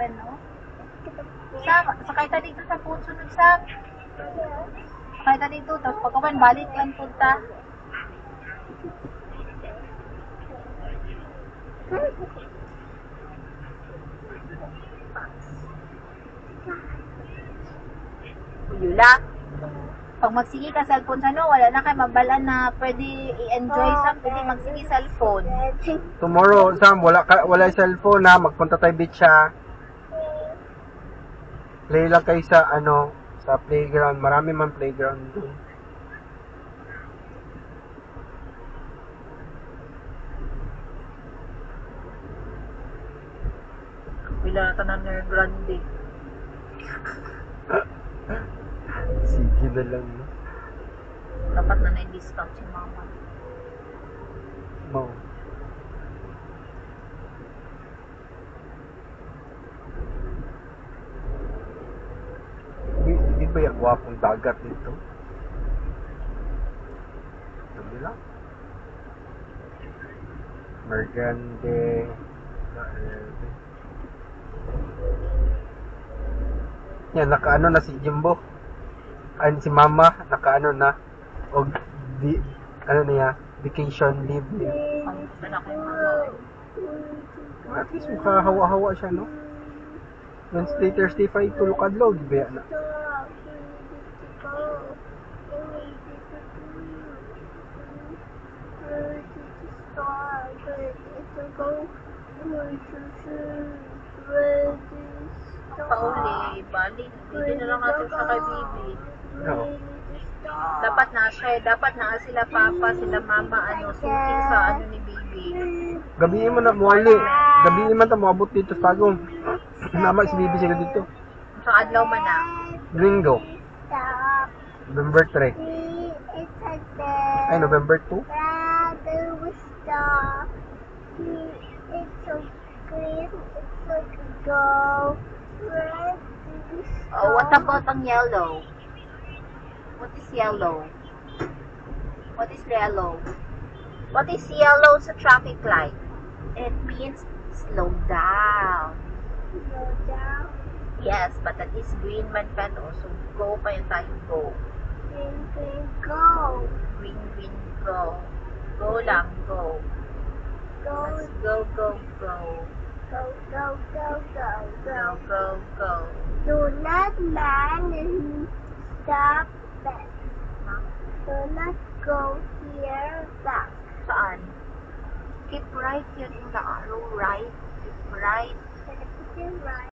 no? Sam, sakay ta dito sa phone sunod, Sam. Sakay ta dito, tapos pagkawan, balik lang punta. Yula. Pag magsige ka cellphone sa no, wala na kay mabalan na pwede i-enjoy sa pwede magsige cellphone. Tomorrow, Sam, wala cellphone na, magpunta tayo beach ha. Play lang kayo sa sa playground. Marami man playground doon. Bila na tanan ng grande. Sige na lang. No? Dapat na na-discount si mama. No. Di ba yung wapong dagat dito? Sabi lang. Mergande. Yan, nakaano na si Jimbo. Ay, si Mama, nakaano na. O, ano niya, vacation leave niya. Ang anak ko yung mama. At least makahawa-hawa siya, no? Wednesday, Thursday, Friday, tulog adlaw, di ba na? Pauli, balik. Hindi na lang natin sa kay Bibi. No. Dapat na sila papa, sila mama, suking sa ni Bibi. Gabihin mo na, muwali. Gabihin man ta, muabot dito sa tagong. Nama si Bibi sila dito. Sa adlaw man na. Linggo. November 3. Ay, November 2? It's so green, it's like a gold. Oh, what about ang yellow? What is yellow? What is yellow? What is yellow sa traffic light? It means slow down. Slow down. Yes, but that is green man pa no. So go kayo tayo go. Green, green, go. Green, green, go. Go lang, go. Go, Let's go, go, go. go, go, go, go, Go, go. go, go. Do not man and stop back. Do not go here back. Saan? Keep right yun in the arrow, right? Keep right. Keep right.